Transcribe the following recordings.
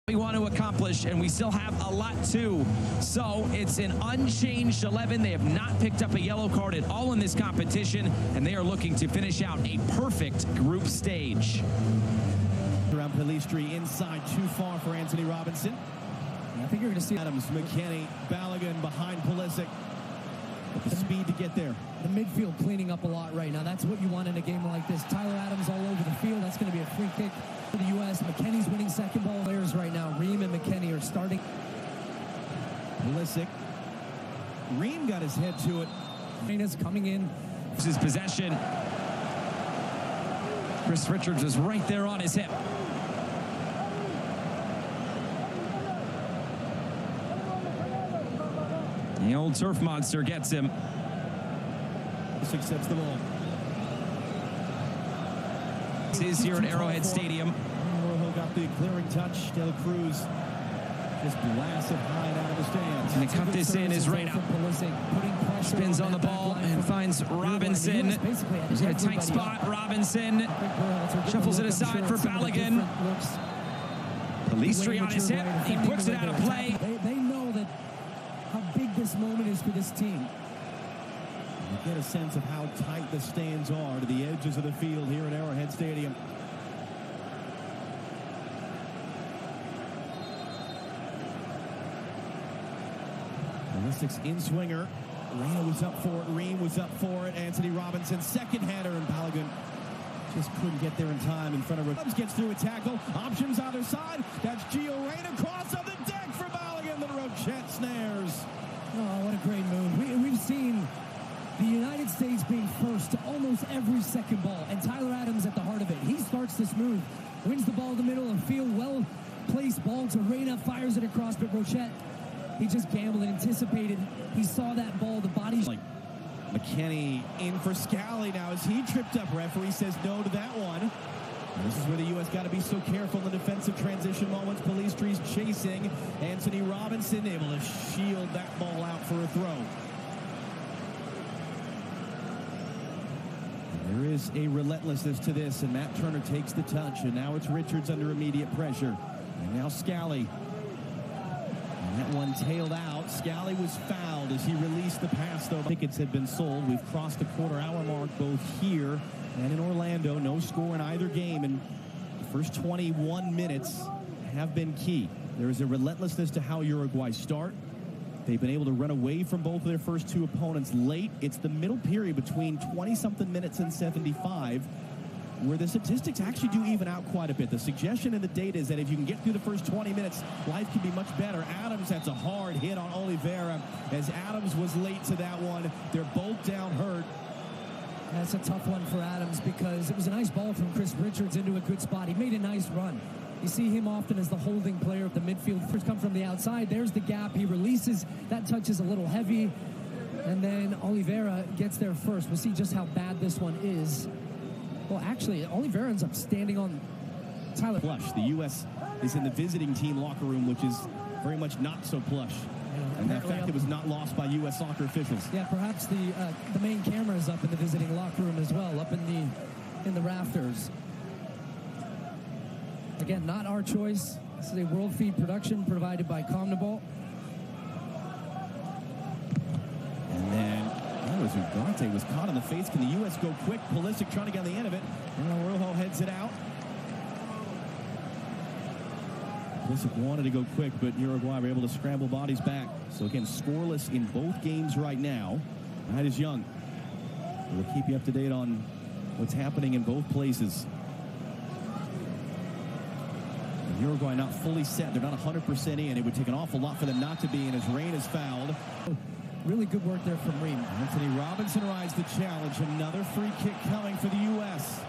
we want to accomplish, and we still have a lot too. So it's an unchanged 11. They have not picked up a yellow card at all in this competition, and they are looking to finish out a perfect group stage. Around Pelistri, inside too far for Anthony Robinson. I think you're going to see Adams, McKennie, Balogun behind Pulisic. The speed to get there. The midfield cleaning up a lot right now. That's what you want in a game like this. Tyler Adams all over the field. That's going to be a free kick for the U.S. McKennie's winning second ball. Players right now, Ream and McKennie are starting. Pulisic. Ream got his head to it. Reina's coming in. This is possession. Chris Richards is right there on his hip. The old turf monster gets him. Accepts the ball. This is here at Arrowhead Stadium. Rojo got the clearing touch. Del Cruz just blasts it high out of the stands. And to cut this in is Reina. Spins on the ball and finds Robinson. He's in a tight spot. Robinson shuffles it aside for Balogun. Pelistri on his hip. He puts it out of play. They know that how big this moment is for this team. You get a sense of how tight the stands are to the edges of the field here at Arrowhead Stadium. Pulisic's in-swinger. Reina was up for it. Ream was up for it. Anthony Robinson, second header, and Balogun just couldn't get there in time in front of Rubs. Gets through a tackle. Options either side. That's Gio Reina. Cross on the deck for Balogun. Then Rochette snares. Oh, what a great move. We've seen the United States being first to almost every second ball, and Tyler Adams at the heart of it. He starts this move, wins the ball in the middle, and field well-placed ball to Reina, fires it across, but Rochette, he just gambled and anticipated. He saw that ball, the body. Like McKennie in for Scally now as he tripped up. Referee says no to that one. And this is where the U.S. got to be so careful in defensive transition moments. Pelistri's chasing. Anthony Robinson able to shield that ball out for a throw. There is a relentlessness to this, and Matt Turner takes the touch, and now it's Richards under immediate pressure. And now Scally. And that one tailed out. Scally was fouled as he released the pass, though. Tickets had been sold. We've crossed the quarter-hour mark both here and in Orlando. No score in either game, and the first 21 minutes have been key. There is a relentlessness to how Uruguay start. They've been able to run away from both of their first two opponents late. It's the middle period between 20-something minutes and 75 where the statistics actually do even out quite a bit. The suggestion in the data is that if you can get through the first 20 minutes, life can be much better. Adams has a hard hit on Oliveira as Adams was late to that one. They're both down hurt. That's a tough one for Adams because it was a nice ball from Chris Richards into a good spot. He made a nice run. You see him often as the holding player of the midfield. First come from the outside. There's the gap. He releases. That touch is a little heavy. And then Oliveira gets there first. We'll see just how bad this one is. Well, actually, Oliveira ends up standing on Tyler. Plush. The U.S. is in the visiting team locker room, which is very much not so plush. And that fact it was not lost by U.S. soccer officials. Yeah, perhaps the main camera is up in the visiting locker room as well, up in the rafters. Again, not our choice. This is a World Feed production provided by Comniball. And then Ugarte was caught in the face. Can the U.S. go quick? Pulisic trying to get on the end of it. And Rojo heads it out. Pulisic wanted to go quick, but Uruguay were able to scramble bodies back. So again, scoreless in both games right now. That is young. We'll keep you up to date on what's happening in both places. Uruguay not fully set. They're not 100% in. It would take an awful lot for them not to be in as Rain is fouled. Really good work there from Ream. Anthony Robinson rides the challenge. Another free kick coming for the U.S.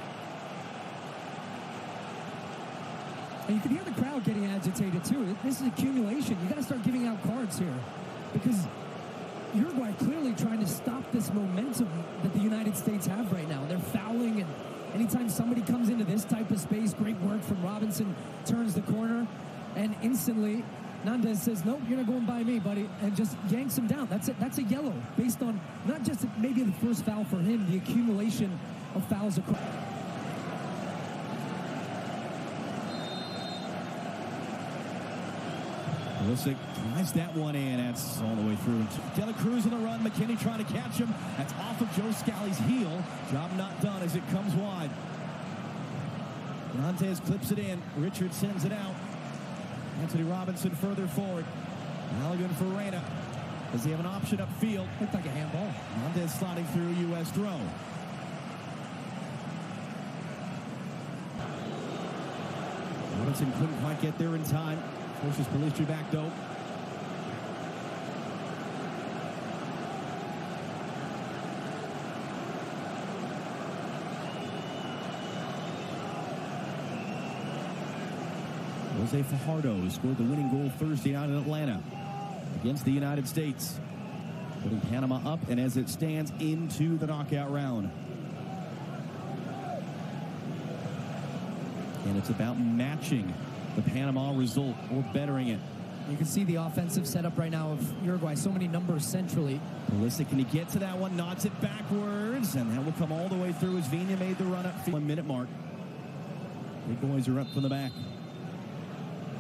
And you can hear the crowd getting agitated, too. This is accumulation. You got to start giving out cards here because Uruguay clearly trying to stop this momentum that the United States have right now. They're fouling, and anytime somebody comes into this type of space, great work from Robinson, turns the corner, and instantly Nandez says, nope, you're not going by me, buddy, and just yanks him down. That's it. That's a yellow based on not just maybe the first foul for him, the accumulation of fouls across. Pulisic drives that one in. That's all the way through. De La Cruz on the run. McKinney trying to catch him. That's off of Joe Scally's heel. Job not done as it comes wide. Montez clips it in. Richard sends it out. Anthony Robinson further forward. Balogun for Reyna. Does he have an option upfield? Looked like a handball. Montez sliding through U.S. throw. Robinson couldn't quite get there in time. Forces Pellistri back though. Jose Fajardo scored the winning goal Thursday night in Atlanta against the United States, putting Panama up and as it stands into the knockout round. And it's about matching the Panama result or bettering it. You can see the offensive setup right now of Uruguay. So many numbers centrally. Pulisic, can he get to that one? Nods it backwards, and that will come all the way through as Vina made the run up 1 minute mark. Big boys are up from the back.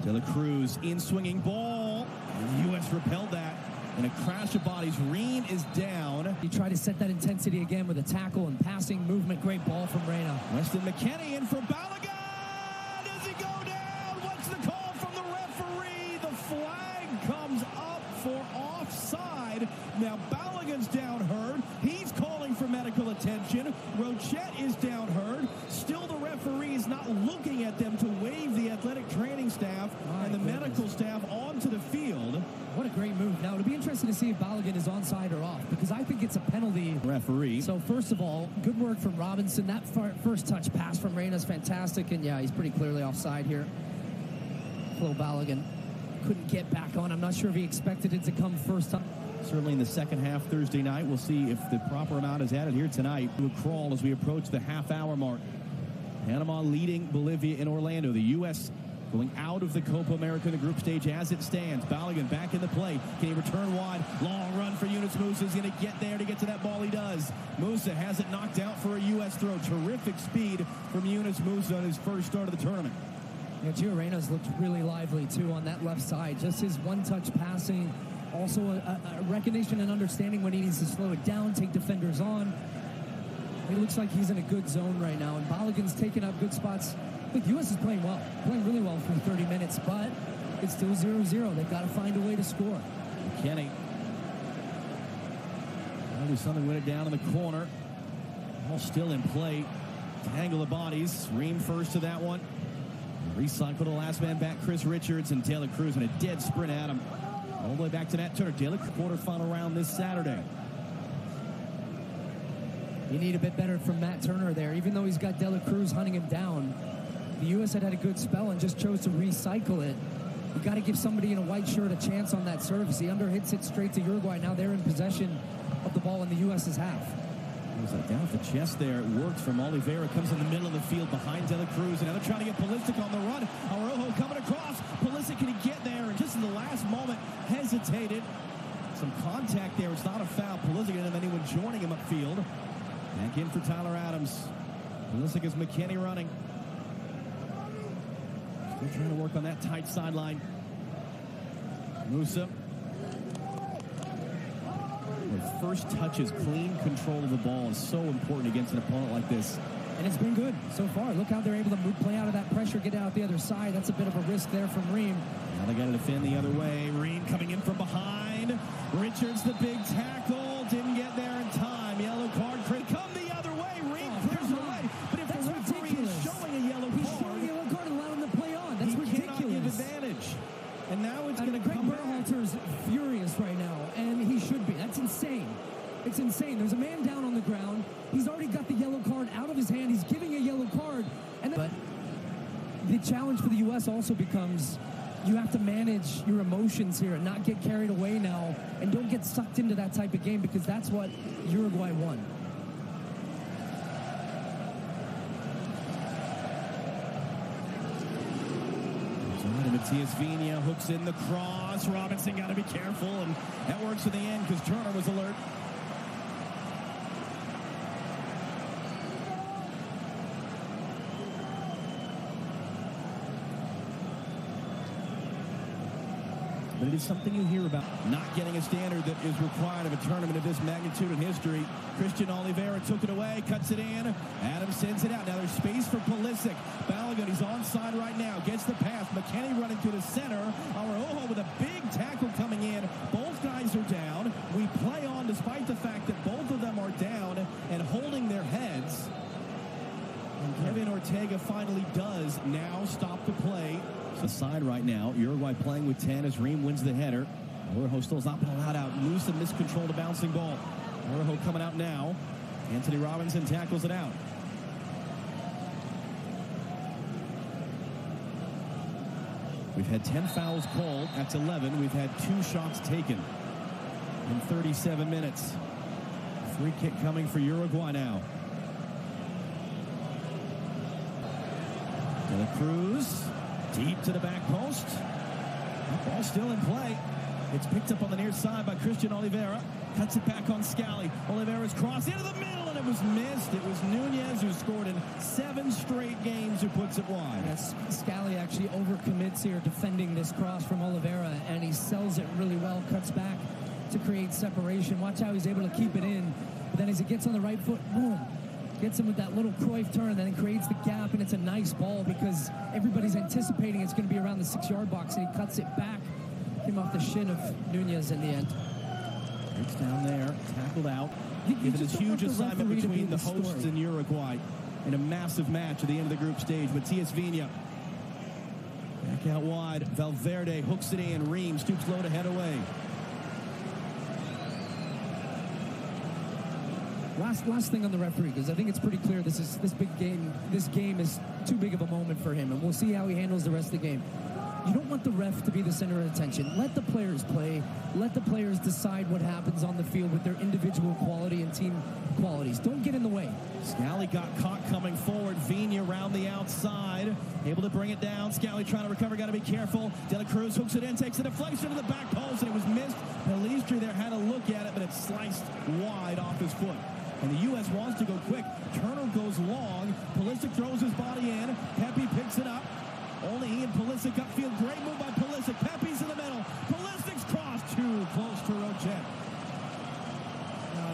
De La Cruz in swinging ball. And the U.S. repelled that. And a crash of bodies. Reen is down. He tried to set that intensity again with a tackle and passing movement. Great ball from Reyna. Weston McKennie in for Balogun. Does he go down? What's the call from the referee? The flag comes up for offside. Now Balogun's down hurt. He's calling for medical attention. Rochette is down hurt. Still the referee is not looking at them to wave the athletic training staff and the medical staff onto the field. What a great move. Now, it'll be interesting to see if Balogun is onside or off, because I think it's a penalty. Referee. So, first of all, good work from Robinson. That first touch pass from Reyna is fantastic, and yeah, he's pretty clearly offside here. Flo Balogun couldn't get back on. I'm not sure if he expected it to come first time. Certainly in the second half Thursday night. We'll see if the proper amount is added here tonight. To a crawl as we approach the half-hour mark. Panama leading Bolivia in Orlando. The U.S. going out of the Copa America in the group stage as it stands. Balogun back in the play. Can he return wide? Long run for Yunus Musa. He's going to get there to get to that ball. He does. Musa has it knocked out for a U.S. throw. Terrific speed from Yunus Musa on his first start of the tournament. Yeah, Gio Reyna's looked really lively, too, on that left side. Just his one-touch passing. Also a recognition and understanding when he needs to slow it down, take defenders on. It looks like he's in a good zone right now, and Balogun's taking up good spots. Look, U.S. is playing well, playing really well for 30 minutes, but it's still 0-0. They've got to find a way to score. McKinney. There's something went it down in the corner. All still in play. Tangle of bodies. Ream first to that one. Recycle the last man back, Chris Richards, and De La Cruz in a dead sprint at him. All the way back to Matt Turner. De La Cruz quarterfinal round this Saturday. You need a bit better from Matt Turner there. Even though he's got De La Cruz hunting him down, the U.S. had a good spell and just chose to recycle it. You got to give somebody in a white shirt a chance on that service. He underhits it straight to Uruguay. Now they're in possession of the ball in the U.S.'s half. Down at the chest there. It works from Oliveira. Comes in the middle of the field behind De La Cruz. And now they're trying to get Pulisic on the run. Araujo coming across. Pulisic, can he get there? And just in the last moment, hesitated. Some contact there. It's not a foul. Pulisic didn't have anyone joining him upfield. Back in for Tyler Adams. Pulisic is McKinney running. Still trying to work on that tight sideline. Musa. First touches, clean control of the ball is so important against an opponent like this. And it's been good so far. Look how they're able to play out of that pressure, get out the other side. That's a bit of a risk there from Ream. Now they got to defend the other way. Ream coming in from behind. Richards, the big tackle. Didn't get there in time. Yellow card. Come the other way. Ream clears away. But if the referee is showing a yellow card, he's showing a yellow card and allowing him to play on. That's ridiculous. He cannot give advantage. And now it's going to come back. Berhalter's furious right now, and he should be. That's insane. It's insane. There's a man down on the ground. He's already got the yellow card out of his hand. He's giving a yellow card. But the challenge for the U.S. also becomes you have to manage your emotions here and not get carried away now and don't get sucked into that type of game, because that's what Uruguay won. Matias Vina hooks in the cross. Robinson got to be careful, and that works in the end because Turner was alert. but it is something you hear about. Not getting a standard that is required of a tournament of this magnitude in history. Christian Oliveira took it away, cuts it in. Adams sends it out. Now there's space for Pulisic. Balogun, he's onside right now. Gets the pass. McKennie running to the center. Araujo with a big tackle coming in. Both guys are down. We play on despite the fact that both of them are down and holding their heads. And Kevin Ortega finally does now stop the play. The side right now, Uruguay playing with 10 as Ream wins the header. Araujo still's not been allowed out. Loose and miscontrolled a bouncing ball. Araujo coming out now. Anthony Robinson tackles it out. We've had 10 fouls called. That's 11. We've had 2 shots taken in 37 minutes. Free kick coming for Uruguay now. De la Cruz. Deep to the back post. That ball still in play. It's picked up on the near side by Christian Oliveira. Cuts it back on Scally. Oliveira's cross into the middle, and it was missed. It was Nunez who scored in 7 straight games who puts it wide. Yes, Scally actually overcommits here defending this cross from Oliveira, and he sells it really well, cuts back to create separation. Watch how he's able to keep it in. But then as he gets on the right foot, boom. Gets him with that little Cruyff turn, then it creates the gap, and it's a nice ball because everybody's anticipating it's going to be around the 6-yard box, and he cuts it back. Came off the shin of Nunez in the end. It's down there, tackled out. Given this huge assignment between the hosts and Uruguay in a massive match at the end of the group stage. Matias Vigna back out wide. Valverde hooks it in. Ream stoops low to head away. Last thing on the referee, because I think it's pretty clear this game is too big of a moment for him, and we'll see how he handles the rest of the game. You don't want the ref to be the center of attention. Let the players play. Let the players decide what happens on the field with their individual quality and team qualities. Don't get in the way. Scally got caught coming forward. Vigna around the outside. Able to bring it down. Scally trying to recover. Got to be careful. De la Cruz hooks it in. Takes a deflection to the back post, and it was missed. Pelistri there had a look at it, but it sliced wide off his foot. And the U.S. wants to go quick. Turner goes long. Pulisic throws his body in. Pepe picks it up. Only he and Pulisic upfield. Great move by Pulisic. Pepe's in the middle. Pulisic's cross too close to Rochet.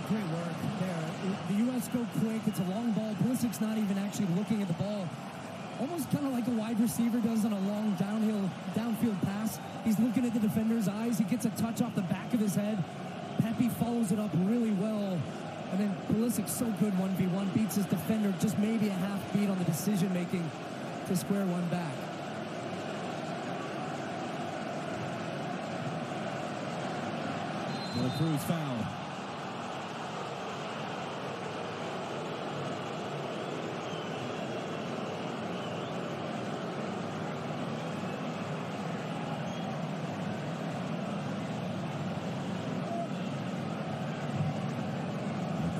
Great work there. The U.S. go quick. It's a long ball. Pulisic's not even actually looking at the ball. Almost kind of like a wide receiver does on a long downfield pass. He's looking at the defender's eyes. He gets a touch off the back of his head. Pepe follows it up really well. And then Pulisic's so good 1v1, beats his defender just maybe a half beat on the decision-making to square one back. De la Cruz foul.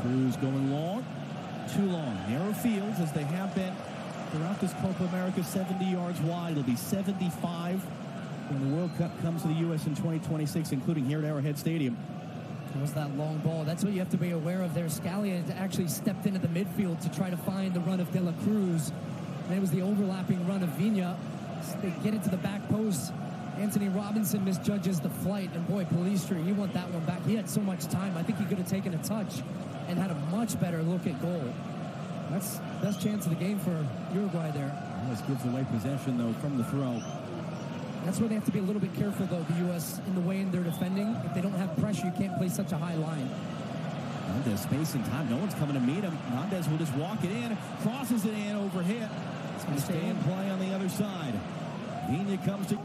Cruz going long, too long. Narrow fields as they have been throughout this Copa America, 70 yards wide. It'll be 75 when the World Cup comes to the U.S. in 2026, including here at Arrowhead Stadium. It was that long ball. That's what you have to be aware of there. Scally had actually stepped into the midfield to try to find the run of De La Cruz. And it was the overlapping run of Vigna. They get it to the back post. Anthony Robinson misjudges the flight. And boy, Pelistri, you want that one back. He had so much time. I think he could have taken a touch and had a much better look at goal. That's best chance of the game for Uruguay there. U.S. gives away possession, though, from the throw. That's where they have to be a little bit careful, though, the U.S. in the way in they're defending. If they don't have pressure, you can't play such a high line. Hernandez space and time. No one's coming to meet him. Hernandez will just walk it in, crosses it in, overhit. It's going to stay in play on the other side. Vigna comes to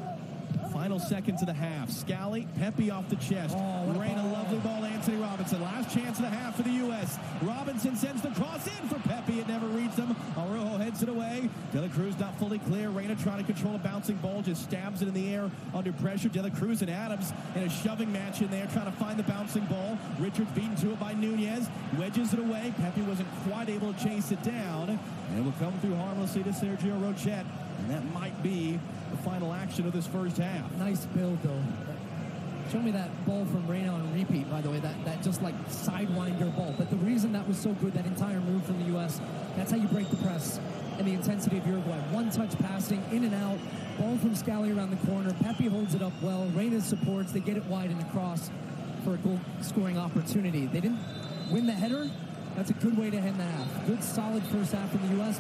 final seconds of the half. Scally, Pepe off the chest. Rain a lovely ball, Anthony Robinson. Last chance of the half for the U.S. Robinson sends the cross in for Pepe. It never reads him. Araujo heads it away. De La Cruz not fully clear. Reina trying to control a bouncing ball, just stabs it in the air under pressure. De La Cruz and Adams in a shoving match in there, trying to find the bouncing ball. Richards beaten to it by Nunez. Wedges it away. Pepe wasn't quite able to chase it down. And it will come through harmlessly to Sergio Rochet. And that might be the final action of this first half. Nice build, though. Show me that ball from Reina on repeat, by the way, that just like sidewinder ball. But the reason that was so good, that entire move from the U.S., that's how you break the press and the intensity of Uruguay. One-touch passing, in and out, Ball from Scally around the corner. Pepe holds it up well. Reyna supports. They get it wide and across for a goal-scoring opportunity. They didn't win the header. That's a good way to end the half. Good, solid first half in the U.S.